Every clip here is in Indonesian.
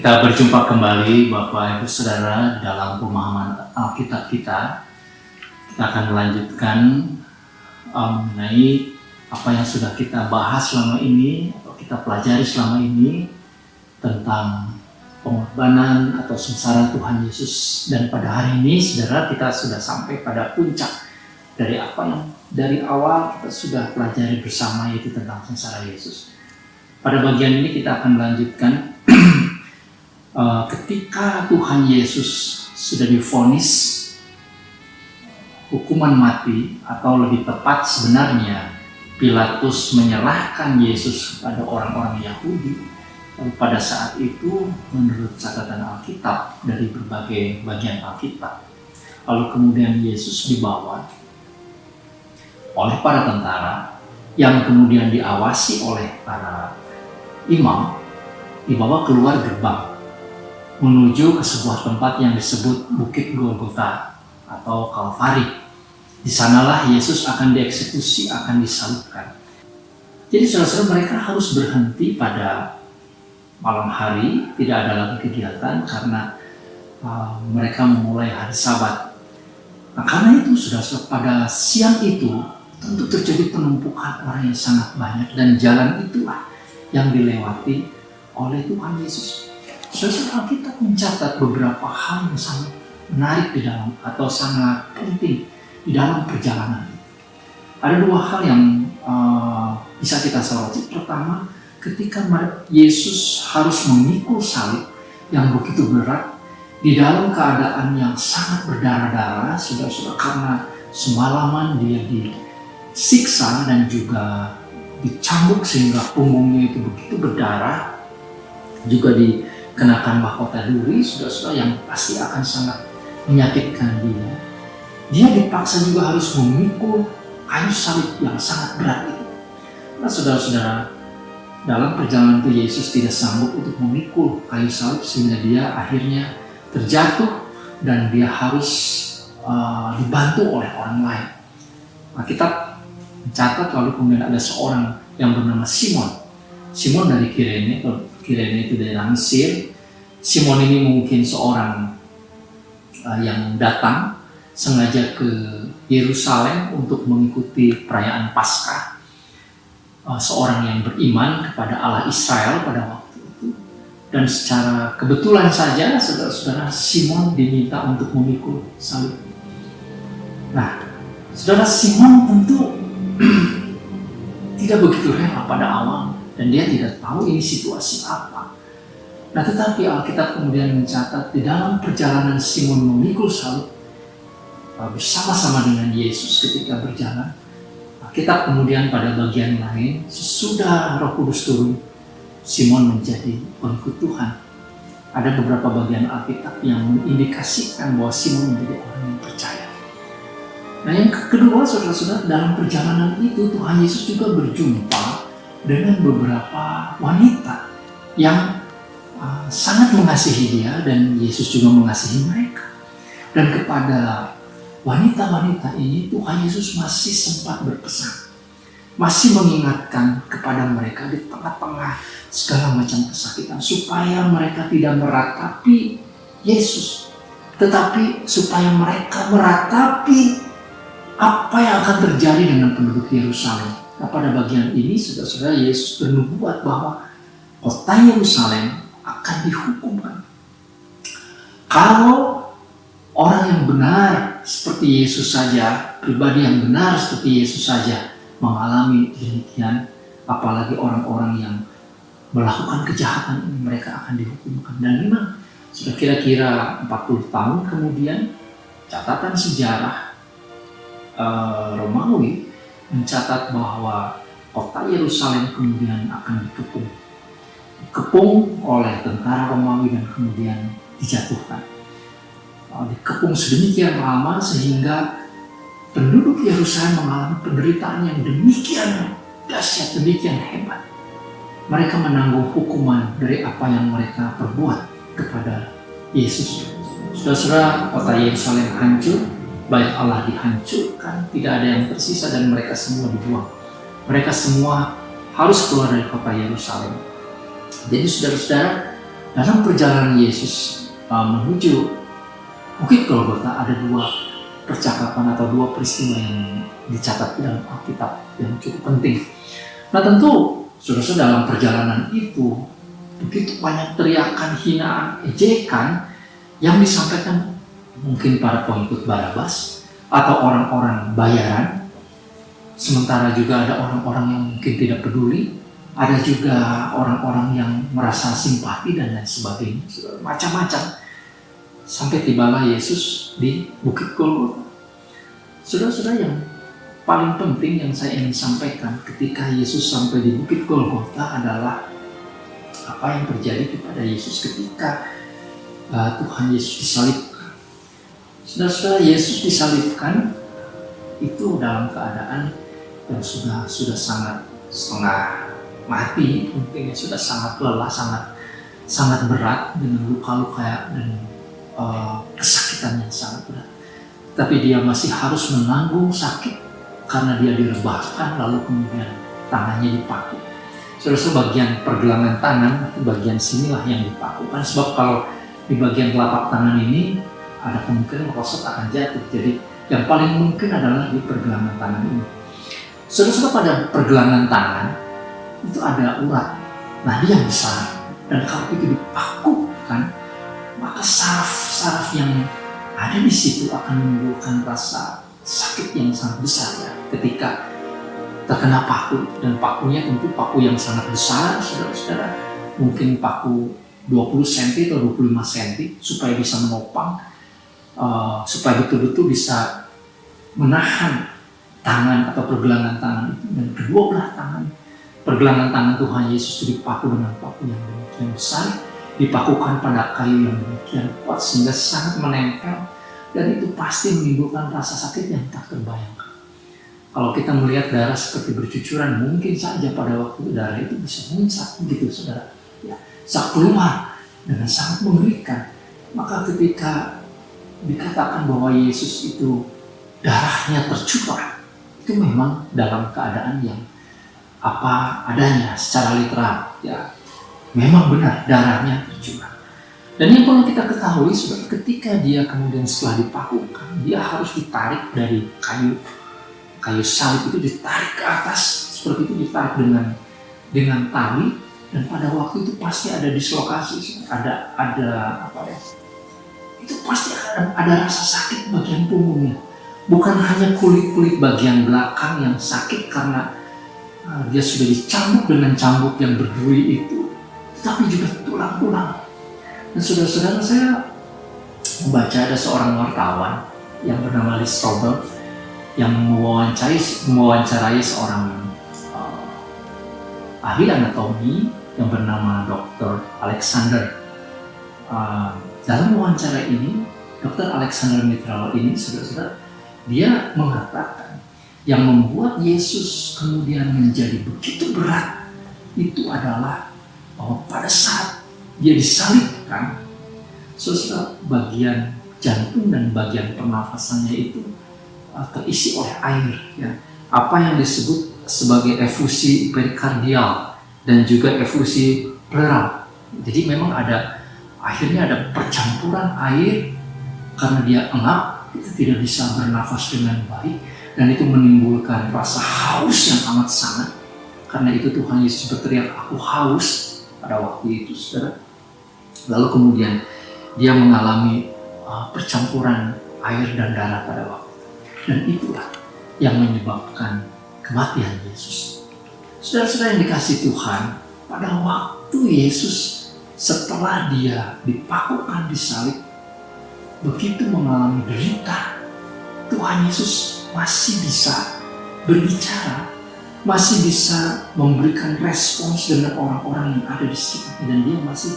Kita berjumpa kembali Bapak Ibu Saudara dalam pemahaman Alkitab kita. Kita akan melanjutkan mengenai apa yang sudah kita bahas selama ini atau kita pelajari selama ini tentang pengorbanan atau sengsara Tuhan Yesus. Dan pada hari ini Saudara, kita sudah sampai pada puncak dari apa yang dari awal kita sudah pelajari bersama, yaitu tentang sengsara Yesus. Pada bagian ini kita akan melanjutkan ketika Tuhan Yesus sudah divonis hukuman mati, atau lebih tepat sebenarnya Pilatus menyerahkan Yesus kepada orang-orang Yahudi. Pada saat itu menurut catatan Alkitab dari berbagai bagian Alkitab, lalu kemudian Yesus dibawa oleh para tentara yang kemudian diawasi oleh para imam, dibawa keluar gerbang menuju ke sebuah tempat yang disebut Bukit Golgota atau Kalvari. Di sanalah Yesus akan dieksekusi, akan disalibkan. Jadi saudara-saudara, mereka harus berhenti pada malam hari, tidak ada lagi kegiatan karena mereka memulai hari Sabat. Nah, karena itu saudara-saudara, pada siang itu tentu terjadi penumpukan orang yang sangat banyak, dan jalan itulah yang dilewati oleh Tuhan Yesus. Saudara, Alkitab mencatat beberapa hal yang sangat menarik di dalam atau sangat penting di dalam perjalanan itu. Ada dua hal yang bisa kita soroti. Pertama, ketika Yesus harus memikul salib yang begitu berat di dalam keadaan yang sangat berdarah-darah, saudara-saudara, karena semalaman dia disiksa dan juga dicambuk sehingga punggungnya itu begitu berdarah, juga dikenakan mahkota duri, saudara-saudara, yang pasti akan sangat menyakitkan dia. Dia dipaksa juga harus memikul kayu salib yang sangat berat itu. Nah, saudara-saudara, dalam perjalanan itu Yesus tidak sanggup untuk memikul kayu salib, sehingga dia akhirnya terjatuh dan dia harus dibantu oleh orang lain. Nah, kita mencatat lalu kemudian ada seorang yang bernama Simon dari Kirene. Kirene itu daerah Mesir. Simon ini mungkin seorang yang datang sengaja ke Yerusalem untuk mengikuti perayaan Paskah. Seorang yang beriman kepada Allah Israel pada waktu itu. Dan secara kebetulan saja, saudara-saudara, Simon diminta untuk memikul salib. Nah, saudara, Simon tentu tidak begitu rela pada awal, dan dia tidak tahu ini situasi apa. Nah, tetapi Alkitab kemudian mencatat di dalam perjalanan Simon memikul salib bersama-sama dengan Yesus ketika berjalan. Alkitab kemudian pada bagian lain, sesudah Roh Kudus turun, Simon menjadi pengikut Tuhan. Ada beberapa bagian Alkitab yang mengindikasikan bahwa Simon menjadi orang yang percaya. Nah, yang kedua, saudara-saudara, dalam perjalanan itu Tuhan Yesus juga berjumpa dengan beberapa wanita yang sangat mengasihi dia, dan Yesus juga mengasihi mereka. Dan kepada wanita-wanita ini Tuhan Yesus masih sempat berpesan, masih mengingatkan kepada mereka di tengah-tengah segala macam kesakitan, supaya mereka tidak meratapi Yesus, tetapi supaya mereka meratapi apa yang akan terjadi dengan penduduk Yerusalem. Nah, pada bagian ini saudara-saudara, Yesus bernubuat bahwa kota Yerusalem akan dihukumkan kalau orang yang benar seperti Yesus saja, pribadi yang benar seperti Yesus saja mengalami demikian, apalagi orang-orang yang melakukan kejahatan ini, mereka akan dihukumkan. Dan memang sudah kira-kira 40 tahun kemudian, catatan sejarah Romawi mencatat bahwa kota Yerusalem kemudian akan dikepung oleh tentara Romawi dan kemudian dijatuhkan. Dikepung sedemikian lama sehingga penduduk Yerusalem mengalami penderitaan yang demikian dahsyat, demikian hebat. Mereka menanggung hukuman dari apa yang mereka perbuat kepada Yesus. Saudara-saudara, kota Yerusalem hancur, Bait Allah dihancurkan, tidak ada yang tersisa, dan mereka semua dibuang. Mereka semua harus keluar dari kota Yerusalem. Jadi saudara-saudara, Dalam perjalanan Yesus menuju Bukit Golgota ada dua percakapan atau dua peristiwa yang dicatat dalam Alkitab yang cukup penting. Nah tentu, saudara-saudara, dalam perjalanan itu begitu banyak teriakan, hinaan, ejekan yang disampaikan mungkin para pengikut Barabas atau orang-orang bayaran. Sementara juga ada orang-orang yang mungkin tidak peduli, ada juga orang-orang yang merasa simpati dan lain sebagainya, macam-macam. Sampai tibalah Yesus di Bukit Golgota. Saudara-saudara, yang paling penting yang saya ingin sampaikan ketika Yesus sampai di Bukit Golgota adalah apa yang terjadi kepada Yesus ketika Tuhan Yesus disalibkan. Saudara-saudara, Yesus disalibkan itu dalam keadaan yang sudah sangat setengah mati, mungkin sudah sangat lelah, sangat berat dengan luka-luka dan kesakitan yang sangat berat. Tapi dia masih harus menanggung sakit karena dia direbahkan lalu kemudian tangannya dipaku. Saudara, bagian pergelangan tangan, bagian sinilah yang dipakukan. Sebab kalau di bagian telapak tangan ini ada kemungkinan merosot akan jatuh. Jadi yang paling mungkin adalah di pergelangan tangan ini. Saudara, pada pergelangan tangan itu ada urat. Nah, dia besar. Dan kalau itu dipakukan, maka saraf-saraf yang ada di situ akan menimbulkan rasa sakit yang sangat besar ya, ketika terkena paku. Dan pakunya tentu paku yang sangat besar, saudara-saudara. Mungkin paku 20 cm atau 25 cm supaya bisa menopang, supaya betul-betul bisa menahan tangan atau pergelangan tangan itu. Dan kedua belah tangan, pergelangan tangan Tuhan Yesus itu dipaku dengan paku yang demikian besar, dipakukan pada kayu yang demikian kuat sehingga sangat menempel, dan itu pasti menimbulkan rasa sakit yang tak terbayangkan. Kalau kita melihat darah seperti bercucuran, mungkin saja pada waktu darah itu bisa muncrat begitu, saudara. Ya, saat keluar dengan sangat mengerikan. Maka ketika dikatakan bahwa Yesus itu darahnya tercurah, itu memang dalam keadaan yang apa adanya secara literal, ya. Memang benar darahnya tercurah. Dan yang perlu kita ketahui, saudara, ketika dia kemudian setelah dipakukan, dia harus ditarik dari kayu salib itu, ditarik ke atas seperti itu, ditarik dengan tali. Dan pada waktu itu pasti ada dislokasi, ada apa ya? Itu pasti ada rasa sakit bagian punggungnya. Bukan hanya kulit bagian belakang yang sakit karena dia sudah dicambuk dengan cambuk yang berduri itu, tapi juga tulang-tulang. Dan saudara-saudara, saya membaca ada seorang wartawan yang bernama Liz Strobel yang mewawancarai seorang ahli anatomi yang bernama Dr. Alexander. Dalam wawancara ini, Dr. Alexander Mitral ini, saudara-saudara, dia mengatakan yang membuat Yesus kemudian menjadi begitu berat itu adalah bahwa pada saat dia disalibkan, saudara, bagian jantung dan bagian pernafasannya itu terisi oleh air, ya. Apa yang disebut sebagai efusi perikardial dan juga efusi pleural. Jadi memang akhirnya ada percampuran air karena dia engap, itu tidak bisa bernafas dengan baik, dan itu menimbulkan rasa haus yang amat sangat. Karena itu Tuhan Yesus berteriak, "Aku haus," pada waktu itu, saudara. Lalu kemudian dia mengalami percampuran air dan darah pada waktu itu. Dan itulah yang menyebabkan kematian Yesus. Saudara-saudara yang dikasihi Tuhan, pada waktu Yesus setelah dia dipakukan disalib, begitu mengalami derita, Tuhan Yesus masih bisa berbicara, masih bisa memberikan respons dengan orang-orang yang ada di sekitarnya, dan dia masih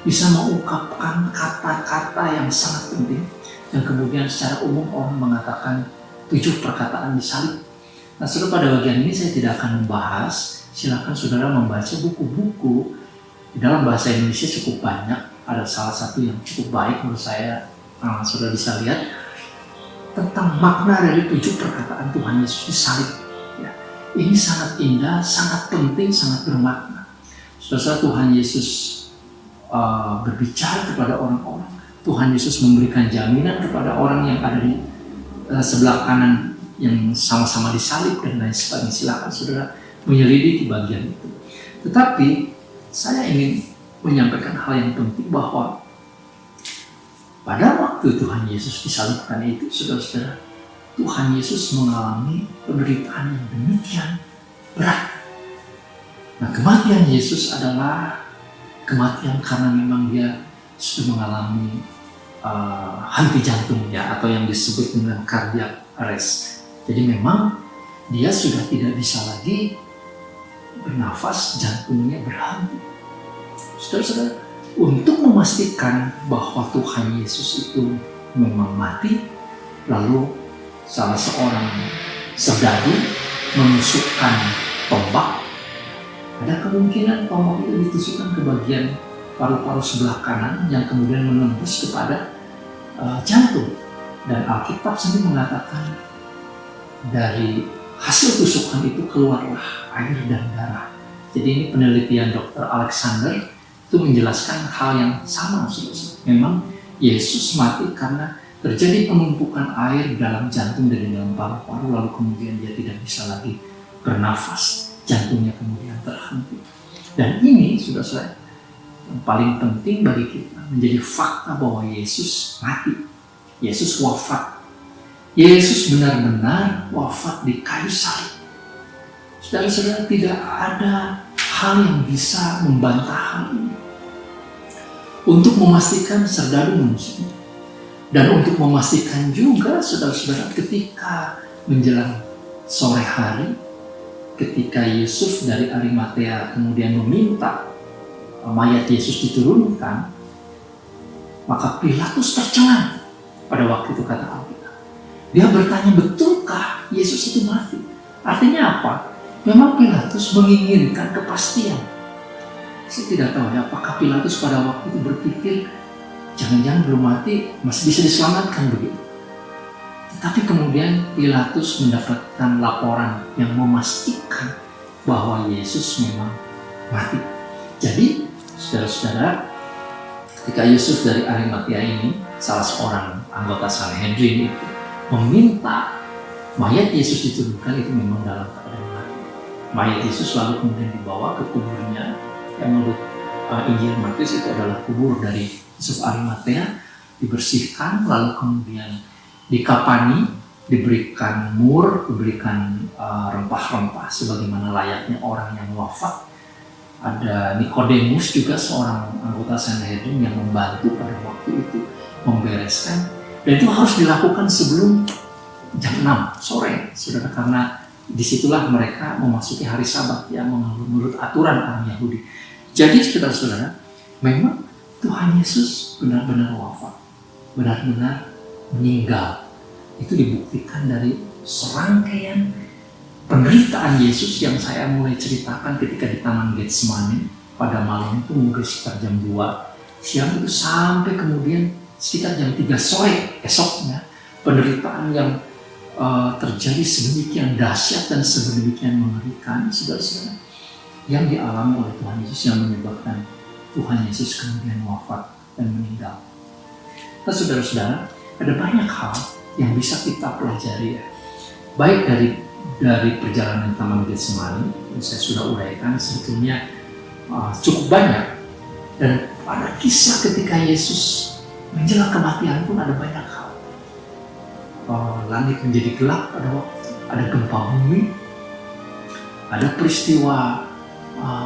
bisa mengungkapkan kata-kata yang sangat penting yang kemudian secara umum orang mengatakan 7 perkataan disalib. Nah, saudara, pada bagian ini saya tidak akan membahas. Silakan saudara membaca buku-buku di dalam bahasa Indonesia cukup banyak. Ada salah satu yang cukup baik menurut saya, saudara bisa lihat tentang makna dari 7 perkataan Tuhan Yesus disalib. Ya, ini sangat indah, sangat penting, sangat bermakna. Saudara, Tuhan Yesus berbicara kepada orang-orang. Tuhan Yesus memberikan jaminan kepada orang yang ada di sebelah kanan yang sama-sama disalib dan lain sebagainya. Silakan saudara menyelidiki bagian itu. Tetapi saya ingin menyampaikan hal yang penting bahwa pada waktu Tuhan Yesus disalibkan itu, saudara-saudara, Tuhan Yesus mengalami penderitaan yang demikian berat. Nah, kematian Yesus adalah kematian karena memang dia sudah mengalami henti jantung ya, atau yang disebut dengan cardiac arrest. Jadi memang dia sudah tidak bisa lagi bernafas, jantungnya berhenti. Saudara-saudara, untuk memastikan bahwa Tuhan Yesus itu memang mati, lalu salah seorang serdadu menusukkan tombak. Ada kemungkinan tombak itu ditusukkan ke bagian paru-paru sebelah kanan yang kemudian menembus kepada jantung. Dan Alkitab sendiri mengatakan dari hasil tusukan itu keluarlah air dan darah. Jadi ini penelitian Dr. Alexander itu menjelaskan hal yang sama. Memang Yesus mati karena terjadi penumpukan air dalam jantung dan di dalam paru-paru, lalu kemudian dia tidak bisa lagi bernafas. Jantungnya kemudian terhenti. Dan ini sudah saya yang paling penting bagi kita menjadi fakta bahwa Yesus mati. Yesus wafat. Yesus benar-benar wafat di kayu salib. Saudara-saudara, tidak ada hal yang bisa membantah hal ini. Untuk memastikan serdadu menusuk. Dan untuk memastikan juga saudara-saudara, ketika menjelang sore hari, ketika Yusuf dari Arimatea kemudian meminta mayat Yesus diturunkan, maka Pilatus tercengang pada waktu itu, kata Alkitab. Dia bertanya, betulkah Yesus itu mati? Artinya apa? Memang Pilatus menginginkan kepastian. Saya tidak tahu ya, apakah Pilatus pada waktu itu berpikir jangan-jangan belum mati masih bisa diselamatkan begitu. Tapi kemudian Pilatus mendapatkan laporan yang memastikan bahwa Yesus memang mati. Jadi, saudara-saudara, ketika Yusuf dari Arimatea ini, salah seorang anggota Sanhedrin itu, meminta mayat Yesus diturunkan, itu memang dalam keadaan mati. Mayat Yesus lalu kemudian dibawa ke kuburnya, yang menurut Injil Matius itu adalah kubur dari Yusuf Arimatea, dibersihkan, lalu kemudian dikapani, diberikan mur, diberikan rempah-rempah sebagaimana layaknya orang yang wafat. Ada Nikodemus juga seorang anggota Sanhedrin yang membantu pada waktu itu membereskan, dan itu harus dilakukan sebelum jam 6 sore, saudara, karena disitulah mereka memasuki hari Sabat yang menurut aturan orang Yahudi. Jadi saudara-saudara, memang Tuhan Yesus benar-benar wafat, benar-benar meninggal. Itu dibuktikan dari serangkaian penderitaan Yesus yang saya mulai ceritakan ketika di Taman Getsemani pada malam itu, mungkin sekitar jam 2 siang itu sampai kemudian sekitar jam 3 sore esoknya. Penderitaan yang terjadi sedemikian dahsyat dan sedemikian mengerikan, saudara-saudara, yang dialami oleh Tuhan Yesus, yang menyebabkan Tuhan Yesus kemudian wafat dan meninggal. Nah, saudara-saudara, ada banyak hal yang bisa kita pelajari ya. Baik dari perjalanan Taman Getsemani, yang saya sudah uraikan sebetulnya cukup banyak. Dan pada kisah ketika Yesus menjelang kematian pun ada banyak hal. Langit menjadi gelap pada waktu itu, ada gempa bumi, ada peristiwa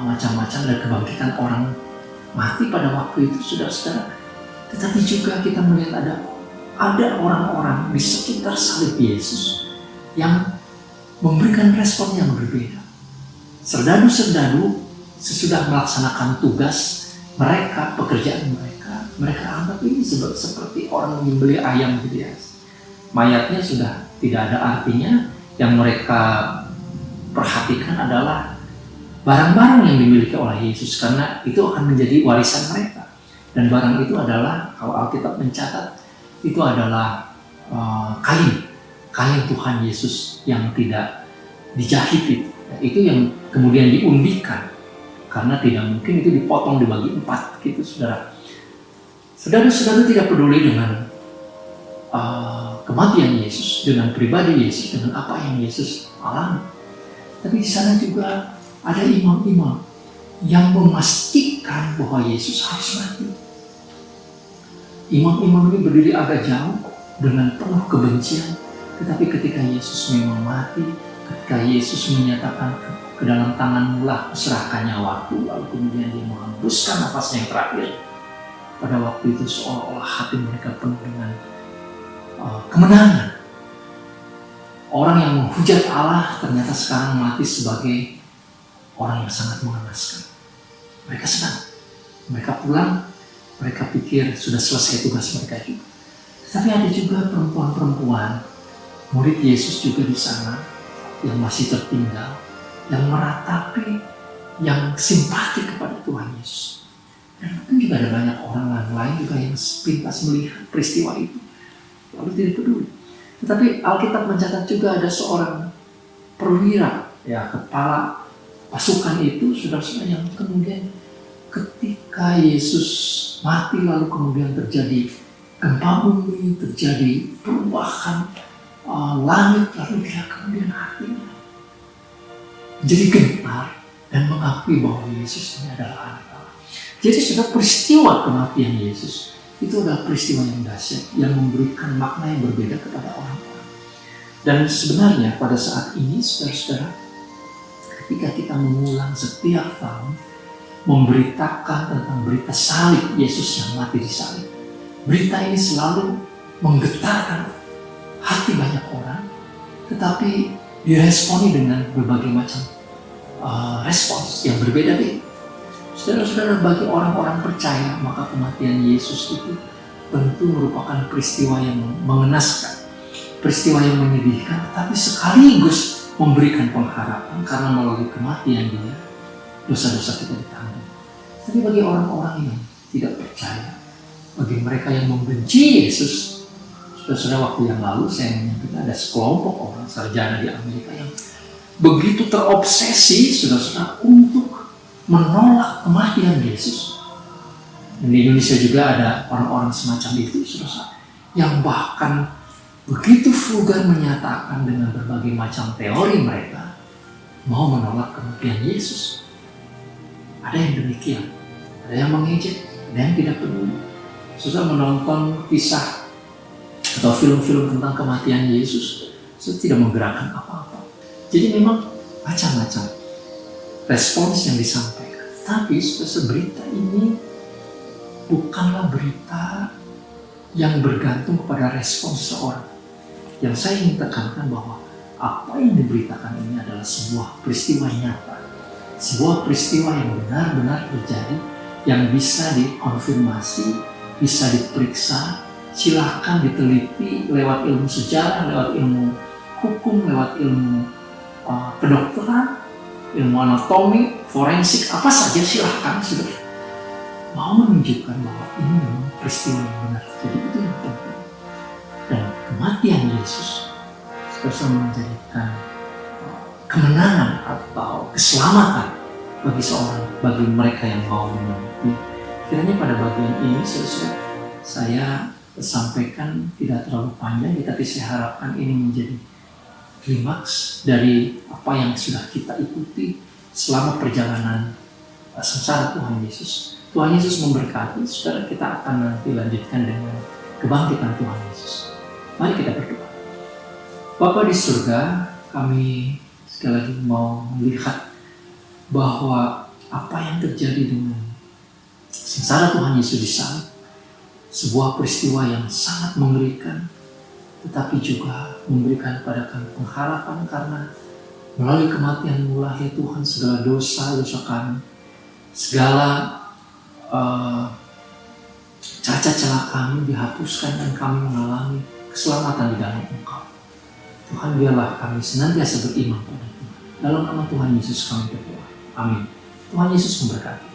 macam-macam, dan kebangkitan orang mati pada waktu itu, saudara-saudara. Tetapi juga kita melihat ada orang-orang di sekitar salib Yesus yang memberikan respon yang berbeda. Serdadu-serdadu sesudah melaksanakan tugas mereka, pekerjaan mereka anggap ini seperti orang menyembelih ayam gitu ya. Mayatnya sudah tidak ada artinya. Yang mereka perhatikan adalah barang-barang yang dimiliki oleh Yesus, karena itu akan menjadi warisan mereka. Dan barang itu adalah, kalau Alkitab mencatat, itu adalah kain Tuhan Yesus yang tidak dijahit itu yang kemudian diundikan. Karena tidak mungkin itu dipotong dibagi 4 gitu, saudara. Saudara-saudara tidak peduli dengan kematian Yesus, dengan pribadi Yesus, dengan apa yang Yesus alami. Tapi di sana juga ada imam-imam yang memastikan bahwa Yesus harus mati. Imam-imam ini berdiri agak jauh dengan penuh kebencian, tetapi ketika Yesus memang mati, ketika Yesus menyatakan ke dalam tanganmu lah serahkan nyawaku, lalu kemudian dia menghembuskan nafasnya yang terakhir. Pada waktu itu seolah-olah hati mereka penuh dengan kemenangan. Orang yang menghujat Allah ternyata sekarang mati sebagai orang yang sangat mengenaskan. Mereka senang, mereka pulang, mereka pikir sudah selesai tugas mereka juga. Tapi ada juga perempuan-perempuan, murid Yesus juga di sana, yang masih tertinggal, yang meratapi, yang simpati kepada Tuhan Yesus. Dan mungkin juga ada banyak orang lain juga yang sepintas melihat peristiwa itu, lalu tidak peduli. Tetapi Alkitab mencatat juga ada seorang perwira, ya, kepala pasukan itu, saudara-saudara, yang kemudian ketika Yesus mati lalu kemudian terjadi gempa bumi, terjadi perubahan langit, lalu dia kemudian hatinya jadi gentar dan mengakui bahwa Yesus ini adalah anak Allah. Jadi sudah peristiwa kematian Yesus itu adalah peristiwa yang dahsyat yang memberikan makna yang berbeda kepada orang-orang. Dan sebenarnya pada saat ini, saudara-saudara, ketika kita mengulang setiap tahun memberitakan tentang berita salib Yesus yang mati di salib, berita ini selalu menggetarkan hati banyak orang, tetapi diresponi dengan berbagai macam respons yang berbeda-beda. Saudara-saudara, bagi orang-orang percaya, maka kematian Yesus itu tentu merupakan peristiwa yang mengenaskan, peristiwa yang menyedihkan, tapi sekaligus memberikan pengharapan karena melalui kematian dia, dosa-dosa kita ditanggung. Tapi bagi orang-orang yang tidak percaya, bagi mereka yang membenci Yesus, saudara-saudara, waktu yang lalu saya menyampaikan ada sekelompok orang sarjana di Amerika yang begitu terobsesi, saudara-saudara, untuk menolak kematian Yesus. Dan di Indonesia juga ada orang-orang semacam itu, saudara, yang bahkan begitu vulgar menyatakan dengan berbagai macam teori mereka mau menolak kematian Yesus. Ada yang demikian, ada yang mengejek, ada yang tidak peduli. Saudara menonton kisah atau film-film tentang kematian Yesus, itu tidak menggerakkan apa-apa. Jadi memang macam-macam respons yang disampaikan. Tapi berita ini bukanlah berita yang bergantung kepada respons seseorang. Yang saya ingin tekankan bahwa apa yang diberitakan ini adalah sebuah peristiwa nyata, sebuah peristiwa yang benar-benar terjadi, yang bisa dikonfirmasi, bisa diperiksa, silahkan diteliti lewat ilmu sejarah, lewat ilmu hukum, lewat ilmu kedokteran, ilmu anatomi, forensik, apa saja silahkan, saudara. Mau menunjukkan bahwa ini memang peristiwa yang benar. Jadi itu yang penting. Dan kematian Yesus bisa menjadikan kemenangan atau keselamatan bagi mereka yang mau mengikuti. Kiranya pada bagian ini, saudara, saya sampaikan tidak terlalu panjang, tapi saya harapkan ini menjadi klimaks dari apa yang sudah kita ikuti selama perjalanan sengsara Tuhan Yesus. Tuhan Yesus memberkati, saudara. Kita akan nanti lanjutkan dengan kebangkitan Tuhan Yesus. Mari kita berdoa. Bapa di surga, kami sekali lagi mau melihat bahwa apa yang terjadi dengan sengsara Tuhan Yesus di salib, sebuah peristiwa yang sangat mengerikan, tetapi juga memberikan kepada kami pengharapan karena melalui kematian-Mu lah ya Tuhan, segala dosa kami, segala cacat celah kami dihapuskan dan kami mengalami keselamatan di dalam Engkau. Tuhan, biarlah kami senantiasa beriman pada Tuhan. Dalam nama Tuhan Yesus kami berdoa. Amin. Tuhan Yesus memberkati.